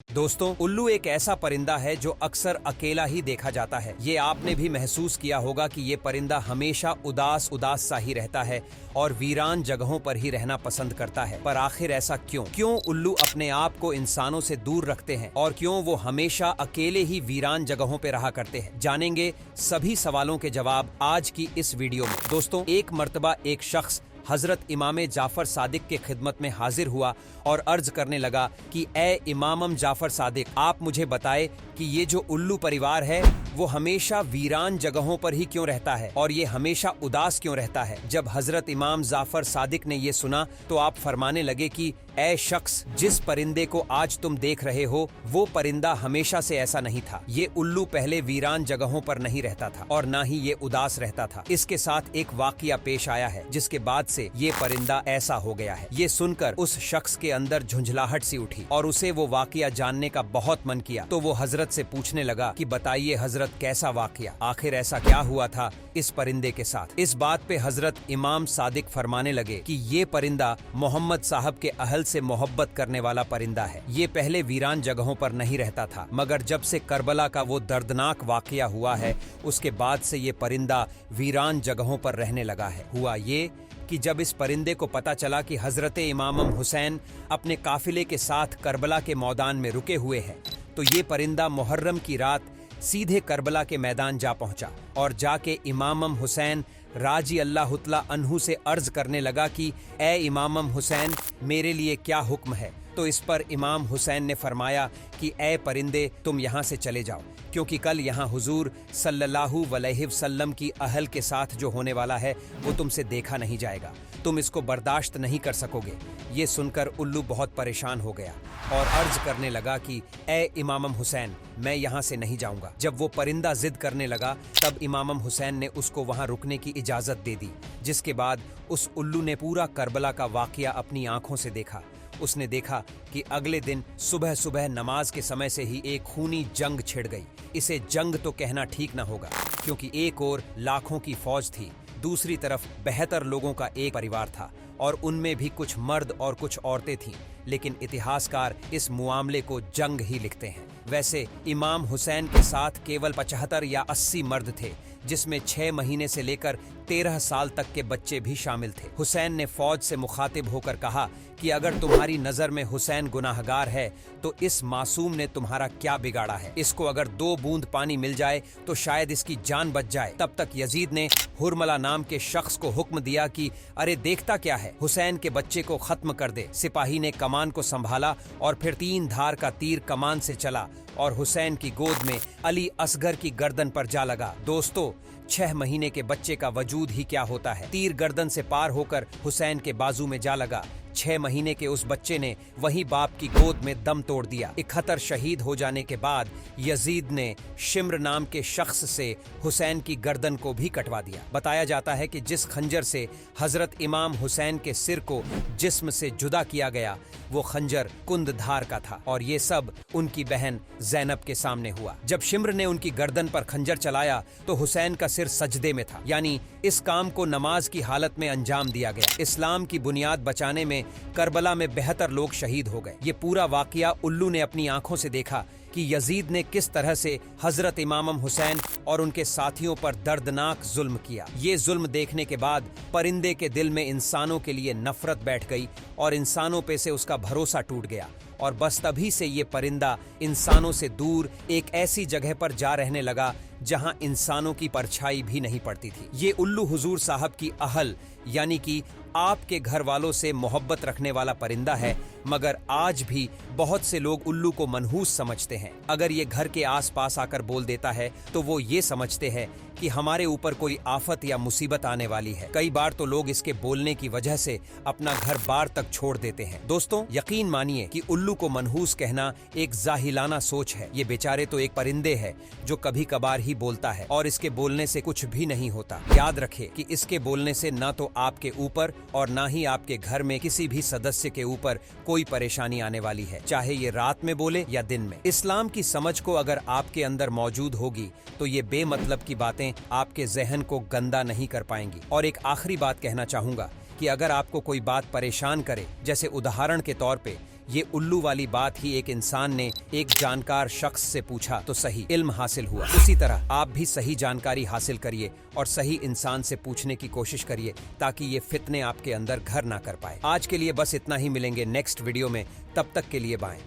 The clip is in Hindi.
दोस्तों, उल्लू एक ऐसा परिंदा है जो अक्सर अकेला ही देखा जाता है। ये आपने भी महसूस किया होगा कि ये परिंदा हमेशा उदास उदास सा ही रहता है और वीरान जगहों पर ही रहना पसंद करता है। पर आखिर ऐसा क्यों? क्यों उल्लू अपने आप को इंसानों से दूर रखते हैं और क्यों वो हमेशा अकेले ही वीरान जगहों पर रहा करते हैं? जानेंगे सभी सवालों के जवाब आज की इस वीडियो में। दोस्तों, एक मर्तबा एक शख्स हजरत इमाम जाफर सादिक के खिदमत में हाजिर हुआ और अर्ज करने लगा कि ए इमाम जाफर सादिक, आप मुझे बताए कि ये जो उल्लू परिवार है वो हमेशा वीरान जगहों पर ही क्यों रहता है और ये हमेशा उदास क्यों रहता है। जब हजरत इमाम जाफर सादिक ने ये सुना तो आप फरमाने लगे कि ए शख्स, जिस परिंदे को आज तुम देख रहे हो वो परिंदा हमेशा से ऐसा नहीं था। ये उल्लू पहले वीरान जगहों पर नहीं रहता था और ना ही ये उदास रहता था। इसके साथ एक वाकया पेश आया है जिसके बाद से ये परिंदा ऐसा हो गया है। ये सुनकर उस शख्स के अंदर झुंझलाहट सी उठी और उसे वो वाकया जानने का बहुत मन किया। तो वो हजरत से पूछने लगा कि बताइए हजरत, कैसा वाकया, आखिर ऐसा क्या हुआ था इस परिंदे के साथ। इस बात पे हजरत इमाम सादिक फरमाने लगे कि ये परिंदा मोहम्मद साहब के अहल से मोहब्बत करने वाला परिंदा है। ये पहले वीरान जगहों पर नहीं रहता था, मगर जब से करबला का वो दर्दनाक वाकया हुआ है उसके बाद से ये परिंदा वीरान जगहों पर रहने लगा है। हुआ ये कि जब इस परिंदे को पता चला कि हजरत इमाम हुसैन अपने काफिले के साथ करबला के मैदान में रुके हुए हैं, तो ये परिंदा मुहर्रम की रात सीधे करबला के मैदान जा पहुंचा और जाके इमाम हुसैन राजी अल्लाह तआला अन्हु से अर्ज करने लगा कि ए इमाम हुसैन, मेरे लिए क्या हुक्म है। तो इस पर इमाम हुसैन ने फरमाया कि ए परिंदे, तुम यहाँ से चले जाओ, क्योंकि कल यहाँ हुजूर सल्लल्लाहु अलैहि वसल्लम की अहल के साथ जो होने वाला है वो तुमसे देखा नहीं जाएगा, तुम इसको बर्दाश्त नहीं कर सकोगे। ये सुनकर उल्लू बहुत परेशान हो गया और अर्ज करने लगा कि ए इमाम हुसैन, मैं यहाँ से नहीं जाऊँगा। जब वो परिंदा जिद करने लगा तब इमाम हुसैन ने उसको वहाँ रुकने की इजाज़त दे दी, जिसके बाद उस उल्लू ने पूरा करबला का वाकया अपनी आंखों से देखा। उसने देखा कि अगले दिन सुबह सुबह नमाज के समय से ही एक खूनी जंग छिड़ गई। इसे जंग तो कहना ठीक ना होगा, क्योंकि एक ओर लाखों की फौज थी, दूसरी तरफ 72 लोगों का एक परिवार था और उनमें भी कुछ मर्द और कुछ औरतें थीं। लेकिन इतिहासकार इस मुआमले को जंग ही लिखते हैं। वैसे इमाम हुसैन के साथ केवल 75 या 80 मर्द थे, जिसमें 6 महीने से लेकर 13 साल तक के बच्चे भी शामिल थे। हुसैन ने फौज से मुखातिब होकर कहा कि अगर तुम्हारी नजर में हुसैन गुनाहगार है तो इस मासूम ने तुम्हारा क्या बिगाड़ा है। इसको अगर 2 बूंद पानी मिल जाए तो शायद इसकी जान बच जाए। तब तक यजीद ने हुरमला नाम के शख्स को हुक्म दिया कि अरे देखता क्या है, हुसैन के बच्चे को खत्म कर दे। सिपाही ने कमान को संभाला और फिर 3 धार का तीर कमान से चला और हुसैन की गोद में अली असगर की गर्दन पर जा लगा। दोस्तों, 6 महीने के बच्चे का वजूद ही क्या होता है। तीर गर्दन से पार होकर हुसैन के बाजू में जा लगा। 6 महीने के उस बच्चे ने वही बाप की गोद में दम तोड़ दिया। 71 शहीद हो जाने के बाद यजीद ने शिम्र नाम के शख्स से हुसैन की गर्दन को भी कटवा दिया। बताया जाता है कि जिस खंजर से हजरत इमाम हुसैन के सिर को जिस्म से जुदा किया गया वो खंजर कुंद धार का था और ये सब उनकी बहन जैनब के सामने हुआ। जब शिम्र ने उनकी गर्दन पर खंजर चलाया तो हुसैन का सिर सजदे में था, यानी इस काम को नमाज की हालत में अंजाम दिया गया। इस्लाम की बुनियाद बचाने में करबला में 72 लोग शहीद हो गए। ये पूरा वाकया उल्लू ने अपनी आंखों से देखा कि यजीद ने किस तरह से हजरत इमाम हुसैन और उनके साथियों पर दर्दनाक जुल्म किया। ये जुल्म देखने के बाद परिंदे के दिल में इंसानों के लिए नफरत बैठ गई और इंसानों पे से उसका भरोसा टूट गया और बस तभी से ये परिंदा इंसानों से दूर एक ऐसी जगह पर जा रहने लगा जहां इंसानों की परछाई भी नहीं पड़ती थी। ये उल्लू हुजूर साहब की अहल यानी कि आपके घर वालों से मोहब्बत रखने वाला परिंदा है, मगर आज भी बहुत से लोग उल्लू को मनहूस समझते हैं। अगर ये घर के आसपास आकर बोल देता है तो वो ये समझते हैं कि हमारे ऊपर कोई आफत या मुसीबत आने वाली है। कई बार तो लोग इसके बोलने की वजह से अपना घर बार तक छोड़ देते हैं। दोस्तों, यकीन मानिए कि उल्लू को मनहूस कहना एक जाहिलाना सोच है। ये बेचारे तो एक परिंदे है जो कभी कभार ही बोलता है और इसके बोलने से कुछ भी नहीं होता। याद रखे कि इसके बोलने से न तो आपके ऊपर और ना ही आपके घर में किसी भी सदस्य के ऊपर कोई परेशानी आने वाली है, चाहे ये रात में बोले या दिन में। इस्लाम की समझ को अगर आपके अंदर मौजूद होगी तो ये बेमतलब की बातें आपके जहन को गंदा नहीं कर पाएंगी। और एक आखिरी बात कहना चाहूंगा कि अगर आपको कोई बात परेशान करे, जैसे उदाहरण के तौर पे ये उल्लू वाली बात ही एक इंसान ने एक जानकार शख्स से पूछा तो सही इल्म हासिल हुआ। उसी तरह आप भी सही जानकारी हासिल करिए और सही इंसान से पूछने की कोशिश करिए ताकि ये फितने आपके अंदर घर ना कर पाए। आज के लिए बस इतना ही, मिलेंगे नेक्स्ट वीडियो में, तब तक के लिए बाय।